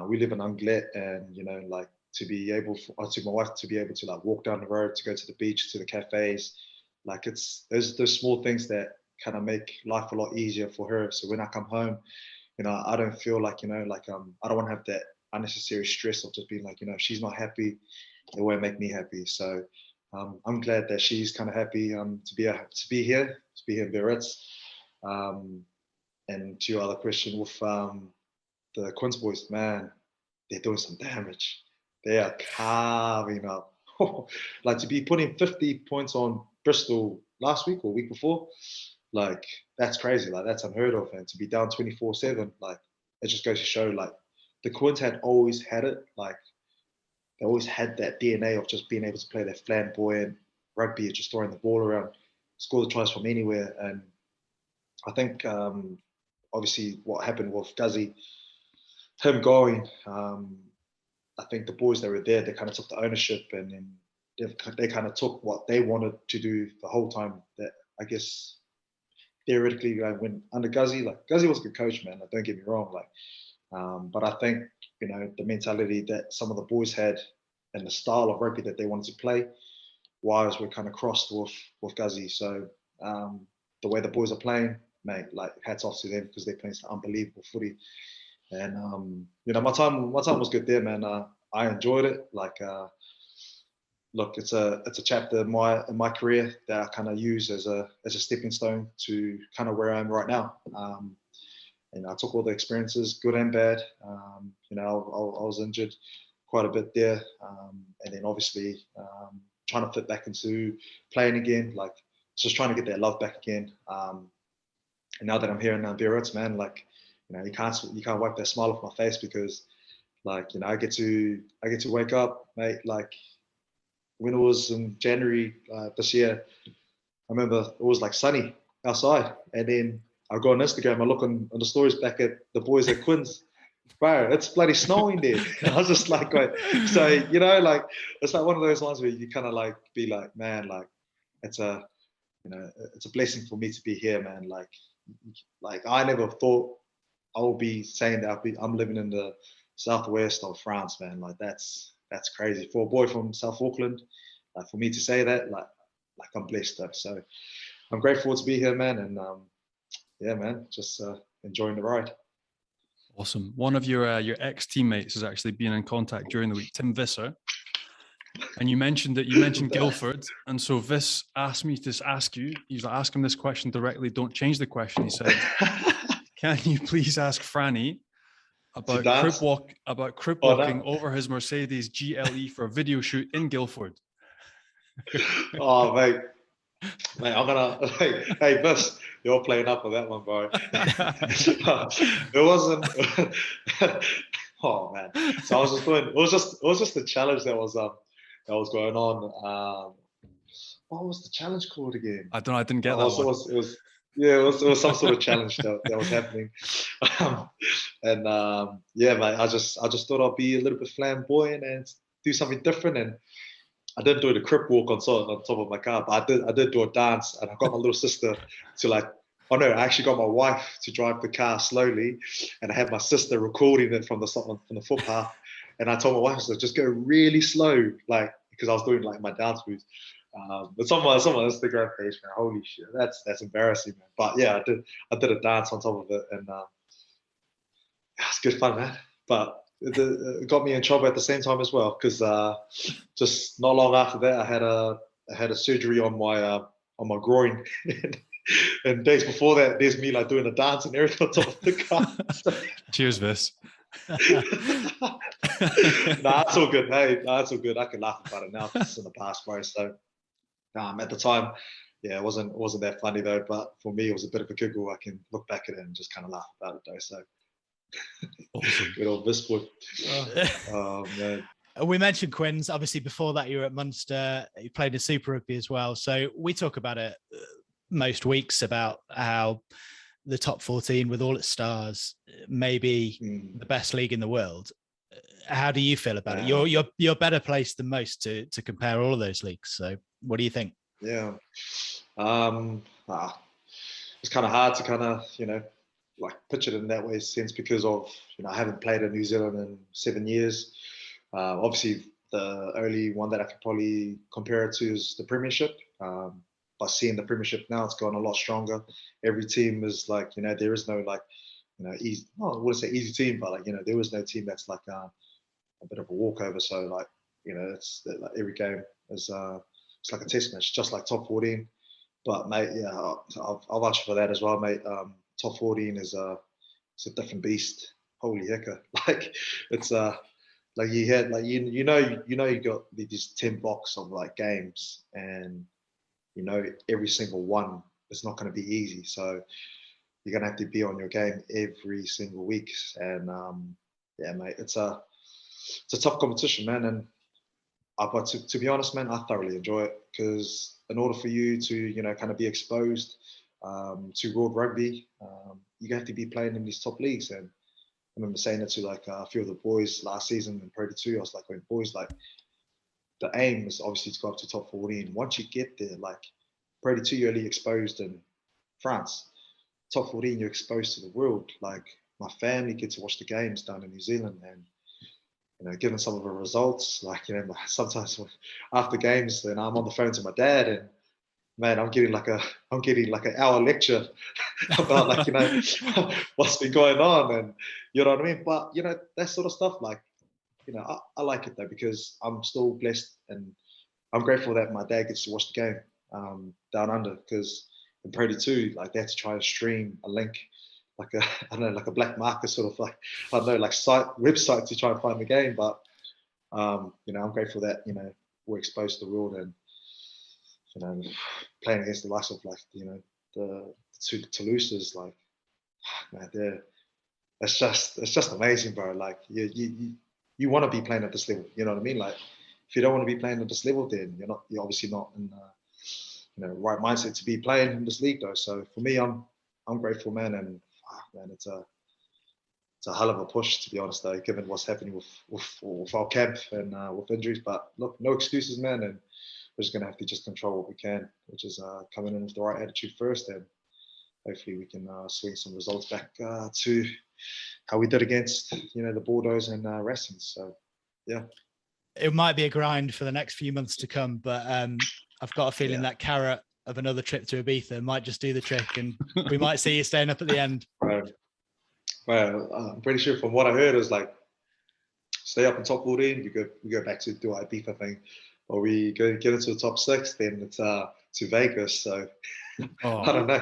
We live in Anglet, and, like to be able to my wife to be able to like walk down the road, to go to the beach, to the cafes. Like it's those small things that kind of make life a lot easier for her. So when I come home, I don't feel like, I don't want to have that unnecessary stress of just being like, if she's not happy, it won't make me happy. So I'm glad that she's kind of happy to be here in Biarritz. And to your other question with the Quins boys, man, they're doing some damage. They are carving up. Like to be putting 50 points on Bristol last week or week before, like that's crazy. Like that's unheard of. And to be down 24-7, like it just goes to show like the Quins had always had it. Like they always had that DNA of just being able to play their flamboyant rugby, just throwing the ball around, score the tries from anywhere. And I think obviously what happened with Galthie, him going, I think the boys that were there, they kind of took the ownership, and then they kind of took what they wanted to do the whole time. That I guess theoretically, like when under Galthie, like Galthie was a good coach, man. Like, don't get me wrong, like, but I think the mentality that some of the boys had and the style of rugby that they wanted to play, wires were kind of crossed with Galthie. So the way the boys are playing, mate, like hats off to them because they're playing some unbelievable footy. And my time was good there, man. I enjoyed it. Like, look, it's a chapter in my career that I kind of use as a stepping stone to kind of where I am right now. And I took all the experiences, good and bad. I was injured quite a bit there, and then obviously trying to fit back into playing again, like just trying to get that love back again. And now that I'm here in Biarritz, man, like. You can't wipe that smile off my face because, like, I get to wake up, mate. Like when it was in January this year, I remember it was like sunny outside, and then I go on Instagram, I look on the stories back at the boys at Quins, bro, it's bloody snowing there. I was just like, so like it's like one of those ones where you kind of like be like, man, like it's a blessing for me to be here, man. Like I never thought I will be saying that I'm living in the southwest of France, man. Like that's crazy for a boy from South Auckland. Like for me to say that, like I'm blessed though. So I'm grateful to be here, man. And yeah, man, just enjoying the ride. Awesome. One of your ex-teammates has actually been in contact during the week, Tim Visser. And you mentioned Guildford, and so Viss asked me to ask you. He's like, ask him this question directly. Don't change the question. He said. Can you please ask Franny about crip walking over his Mercedes GLE for a video shoot in Guildford? Oh, mate, I'm gonna. Hey, Bus, you're playing up with that one, bro. It wasn't. Oh man. So I was just doing. It was just the challenge that was going on. What was the challenge called again? I don't know. I didn't get that one. It was Yeah, it was some sort of challenge that was happening. Yeah, mate, I just thought I'd be a little bit flamboyant and do something different. And I didn't do the crip walk on top of my car, but I did do a dance, and I got my little sister to like. Oh no, I actually got my wife to drive the car slowly, and I had my sister recording it from the footpath. And I told my wife, I said, just go really slow, like, because I was doing like my dance moves. But someone Instagram page, man, holy shit, that's embarrassing, man. But yeah, I did a dance on top of it, and it's good fun, man. But it got me in trouble at the same time as well, because just not long after that, I had a surgery on my groin. And days before that, there's me like doing a dance and everything on top of the car. Cheers, Vis. It's all good. Hey, it's all good. I can laugh about it now. It's in the past, bro. So, at the time, yeah, it wasn't that funny though. But for me, it was a bit of a giggle. I can look back at it and just kind of laugh about it though. So, awesome. Good old Viswood. Oh man. We mentioned Quins. Obviously, before that, you were at Munster. You played in Super Rugby as well. So we talk about it most weeks about how the top 14 with all its stars may be the best league in the world. How do you feel about it? You're better placed than most to compare all of those leagues. So what do you think? Yeah. It's kind of hard to kind of, like pitch it in that way sense because of, I haven't played in New Zealand in 7 years. Obviously, the only one that I could probably compare it to is the Premiership. By seeing the Premiership now, it's gone a lot stronger. Every team is like, there is no like, easy. Well, I wouldn't say easy team, but like, there is no team that's like a bit of a walkover. So like, it's like every game is it's like a test match, just like top 14. But mate, yeah, I'll vouch for that as well, mate. Top 14 is it's a different beast. Holy hecker! Like it's like you had like you got these 10 blocks of like games and. Every single one is not going to be easy. So you're going to have to be on your game every single week. And yeah, mate, it's a tough competition, man. And but to be honest, man, I thoroughly enjoy it because in order for you to, kind of be exposed to world rugby, you have to be playing in these top leagues. And I remember saying it to like a few of the boys last season in Pro 2. I was like, boys, like, the aim is obviously to go up to top 14. Once you get there, like Pro 2, you're only exposed in France. Top 14, you're exposed to the world. Like my family get to watch the games down in New Zealand, and given some of the results, like sometimes after games, then I'm on the phone to my dad, and man, I'm getting like an hour lecture about like what's been going on, and you know what I mean. But that sort of stuff, like. I like it though because I'm still blessed and I'm grateful that my dad gets to watch the game down under because in Pro 2, like they had to try to stream a link, like like a black market sort of like, like website to try and find the game. But, I'm grateful that, we're exposed to the world and, playing against the likes of like, the Toulouse, like, man, it's just amazing, bro. Like you want to be playing at this level, you know what I mean? Like, if you don't want to be playing at this level, then you're obviously not in right mindset to be playing in this league, though. So for me, I'm grateful, man, and man, it's a hell of a push, to be honest, though, given what's happening with our camp and with injuries. But look, no excuses, man, and we're just gonna have to just control what we can, which is coming in with the right attitude first, and hopefully we can swing some results back to how we did against the Bordeaux and Racings. So yeah, it might be a grind for the next few months to come, but I've got a feeling that carrot of another trip to Ibiza might just do the trick, and we might see you staying up at the end. Right. Well, I'm pretty sure from what I heard is like stay up in top 14, we go back to do our Ibiza thing, or we go get into the top 6, then it's to Vegas. So I don't know.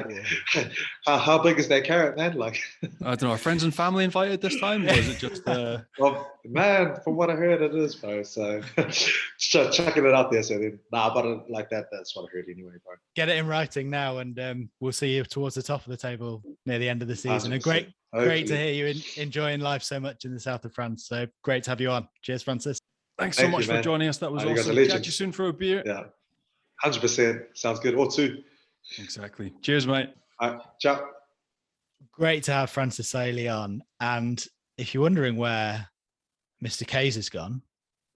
How big is that carrot, man? Like I don't know. Are friends and family invited this time, or is it just? Well, man, from what I heard, it is, bro. So checking it out there. So then, but like that's what I heard anyway, bro. Get it in writing now, and we'll see you towards the top of the table near the end of the season. And great to hear you enjoying life so much in the south of France. So great to have you on. Cheers, Francis. Thanks so much for joining us. That was awesome. Catch you soon for a beer. Yeah, 100%. Sounds good. Or 2. Exactly. Cheers, mate. Ciao. Great to have Francis Saili on. And if you're wondering where Mr. Kayser's gone,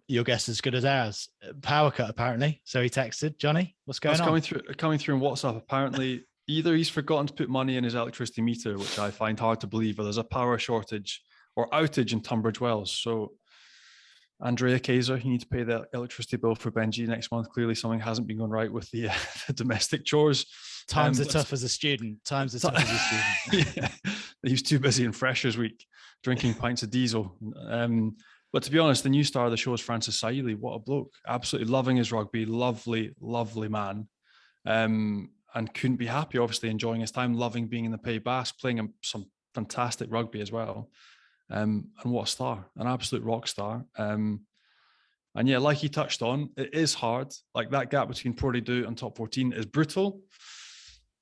your guess is as good as ours. Power cut, apparently. So he texted, Johnny, what's going on? Coming through in WhatsApp. Apparently, either he's forgotten to put money in his electricity meter, which I find hard to believe, or there's a power shortage or outage in Tunbridge Wells. So Andrea Kayser, you need to pay the electricity bill for Benji next month. Clearly something hasn't been going right with the domestic chores. Times are tough as a student. Yeah, he was too busy in Freshers Week, drinking pints of diesel. But to be honest, the new star of the show is Francis Saili. What a bloke. Absolutely loving his rugby. Lovely, lovely man. And couldn't be happy, obviously, enjoying his time, loving being in the Pays Basque, playing some fantastic rugby as well. And what a star, an absolute rock star. And yeah, like he touched on, it is hard. Like that gap between Pro D2 and top 14 is brutal.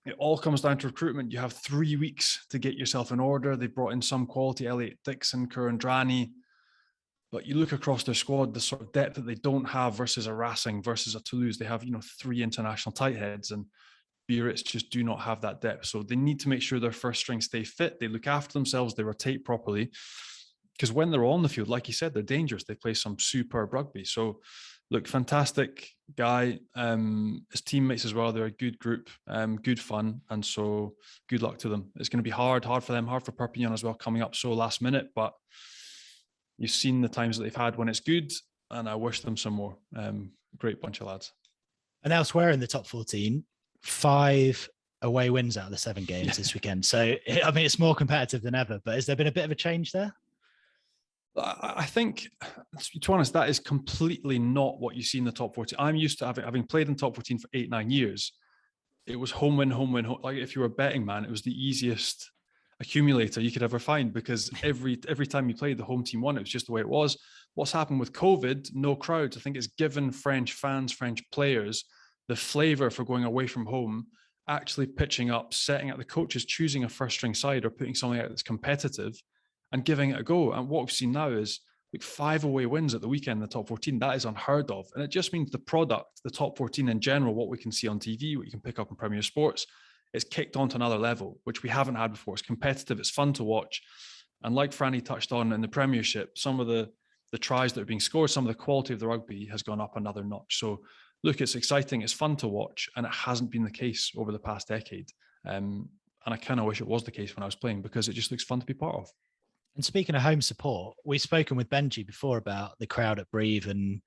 It all comes down to recruitment. You have 3 weeks to get yourself in order. They brought in some quality, Elliot Dixon, Kurandrani. But you look across their squad, the sort of depth that they don't have versus a Racing, versus a Toulouse. They have, 3 international tight heads, and Biarritz just do not have that depth. So they need to make sure their first string stay fit. They look after themselves. They rotate properly. Because when they're on the field, like you said, they're dangerous. They play some superb rugby. So look, fantastic guy. His teammates as well. They're a good group, good fun. And so good luck to them. It's going to be hard for them, hard for Perpignan as well, coming up so last minute. But you've seen the times that they've had when it's good, and I wish them some more. Great bunch of lads. And elsewhere in the top 14, 5 away wins out of the 7 games this weekend. So, I mean, it's more competitive than ever, but has there been a bit of a change there? I think, to be honest, that is completely not what you see in the top 14. I'm used to having played in top 14 for 8-9 years. It was home win, home win, home. Like if you were a betting man, it was the easiest accumulator you could ever find, because every time you played, the home team won. It was just the way it was. What's happened with COVID, no crowds, I think it's given French fans, French players, the flavor for going away from home, actually pitching up, setting out the coaches, choosing a first string side or putting something out that's competitive and giving it a go. And what we've seen now is like 5 away wins at the weekend in the top 14. That is unheard of. And it just means the product, the top 14 in general, what we can see on TV, what you can pick up in Premier Sports, it's kicked on to another level, which we haven't had before. It's competitive, it's fun to watch. And like Franny touched on in the Premiership, some of the tries that are being scored, some of the quality of the rugby has gone up another notch. So look, it's exciting, it's fun to watch, and it hasn't been the case over the past decade. And I kind of wish it was the case when I was playing, because it just looks fun to be part of. And speaking of home support, we've spoken with Benji before about the crowd at Brive and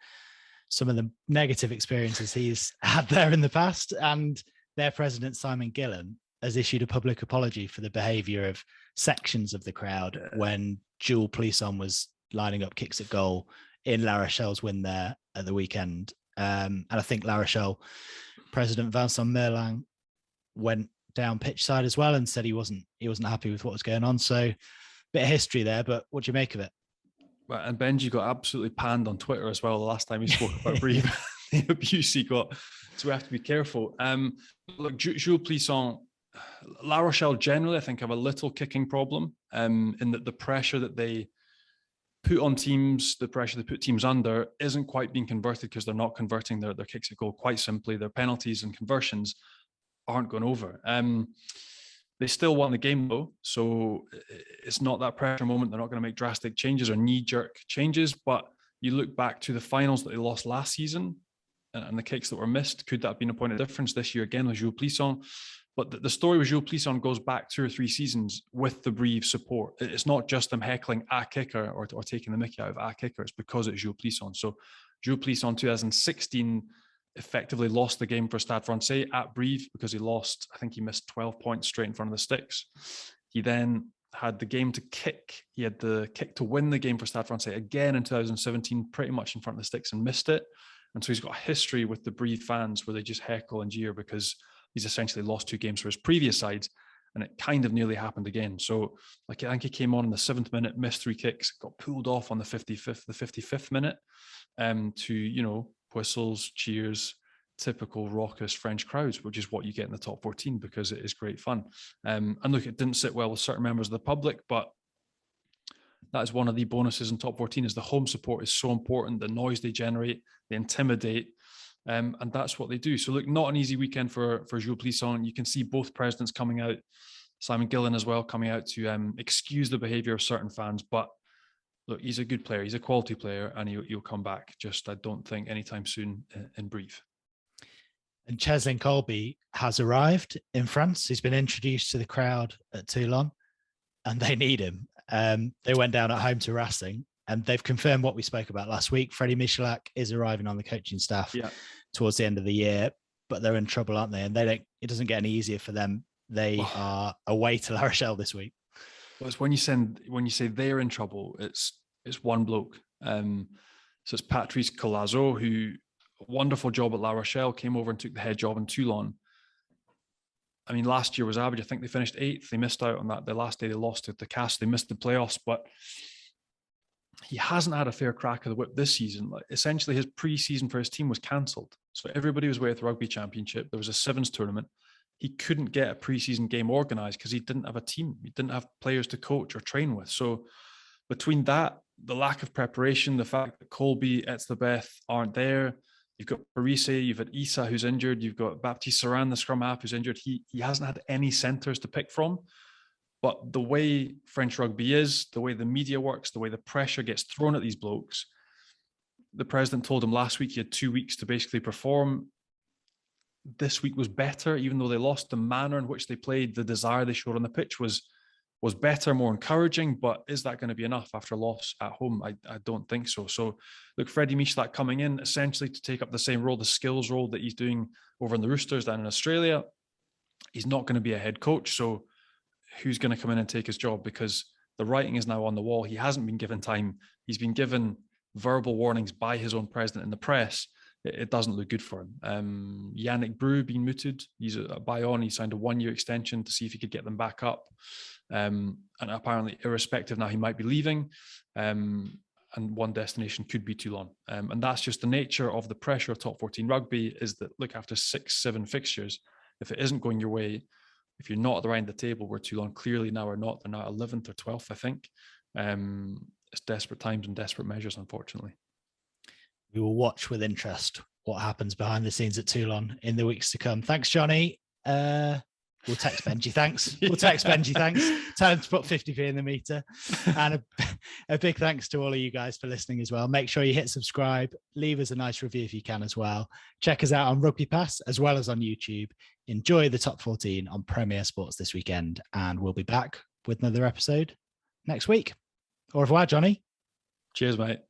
some of the negative experiences he's had there in the past. And their president, Simon Gillan, has issued a public apology for the behaviour of sections of the crowd when Jules Plisson was lining up kicks at goal in La Rochelle's win there at the weekend. And I think La Rochelle President Vincent Merlin went down pitch side as well and said he wasn't happy with what was going on. So bit of history there, but what do you make of it? Well, and Benji got absolutely panned on Twitter as well the last time he spoke about Brive, the abuse he got. So we have to be careful. Look, Jules Plisson, La Rochelle generally, I think, have a little kicking problem in that the pressure that they put on teams, the pressure they put teams under isn't quite being converted because they're not converting their kicks at goal. Quite simply, their penalties and conversions aren't going over. They still won the game though, so it's not that pressure moment. They're not going to make drastic changes or knee-jerk changes, but you look back to the finals that they lost last season and the kicks that were missed. Could that have been a point of difference this year again with Jules Plisson? But the story with Jules Plisson goes back 2 or 3 seasons with the Brive support. It's not just them heckling a kicker or taking the mickey out of a kicker. It's because it's Jules Plisson. So Jules Plisson 2016 effectively lost the game for Stade Francais at Brive because he lost, I think he missed 12 points straight in front of the sticks. He then had the game to kick. He had the kick to win the game for Stade Francais again in 2017, pretty much in front of the sticks, and missed it. And so he's got a history with the Brive fans where they just heckle and jeer because he's essentially lost 2 games for his previous sides, and it kind of nearly happened again. So like I think he came on in the 7th minute, missed 3 kicks, got pulled off on the 55th minute to, whistles, cheers, typical raucous French crowds, which is what you get in the top 14 because it is great fun. And look, it didn't sit well with certain members of the public, but that is one of the bonuses in top 14 is the home support is so important. The noise they generate, they intimidate. And that's what they do. So look, not an easy weekend for Jules Plisson. You can see both presidents coming out, Simon Gillen as well, coming out to excuse the behavior of certain fans. But look, he's a good player. He's a quality player, and he'll come back. Just, I don't think anytime soon in brief. And Cheslin Colby has arrived in France. He's been introduced to the crowd at Toulon, and they need him. They went down at home to Racing, and they've confirmed what we spoke about last week. Freddie Michalak is arriving on the coaching staff towards the end of the year, but they're in trouble, aren't they? And it doesn't get any easier for them. They are away to La Rochelle this week. Well, it's when you say they're in trouble, it's one bloke. So it's Patrice Colazo, who a wonderful job at La Rochelle, came over and took the head job in Toulon. I mean, last year was average. I think they finished 8th. They missed out on that. The last day they lost to Cast. They missed the playoffs, but he hasn't had a fair crack of the whip this season. Like, essentially, his pre-season for his team was cancelled. So everybody was away at the Rugby Championship. There was a sevens tournament. He couldn't get a pre-season game organised because he didn't have a team. He didn't have players to coach or train with. So between that, the lack of preparation, the fact that Colby, Etzlebeth aren't there, you've got Parise, you've got Issa who's injured, you've got Baptiste Saran, the scrum half, who's injured. He hasn't had any centres to pick from. But the way French rugby is, the way the media works, the way the pressure gets thrown at these blokes, the president told him last week he had 2 weeks to basically perform. This week was better, even though they lost. The manner in which they played, the desire they showed on the pitch was better, more encouraging. But is that going to be enough after a loss at home? I don't think so. So look, Freddie Michalak coming in essentially to take up the same role, the skills role that he's doing over in the Roosters down in Australia. He's not going to be a head coach. So who's going to come in and take his job? Because the writing is now on the wall. He hasn't been given time. He's been given verbal warnings by his own president in the press. It doesn't look good for him. Yannick Brou being mooted. He's a buy-on. He signed a 1-year extension to see if he could get them back up. And apparently, irrespective now, he might be leaving. And one destination could be Toulon. And that's just the nature of the pressure of top 14 rugby, is that, look, after 6-7 fixtures, if it isn't going your way, if you're not at the right end of the table, where Toulon clearly now are not, they're now 11th or 12th, I think. It's desperate times and desperate measures, unfortunately. We will watch with interest what happens behind the scenes at Toulon in the weeks to come. Thanks, Johnny. We'll text Benji, thanks. We'll text Benji, thanks. Tell him to put 50p in the meter. And a big thanks to all of you guys for listening as well. Make sure you hit subscribe. Leave us a nice review if you can as well. Check us out on RugbyPass as well as on YouTube. Enjoy the top 14 on Premier Sports this weekend. And we'll be back with another episode next week. Au revoir, Johnny. Cheers, mate.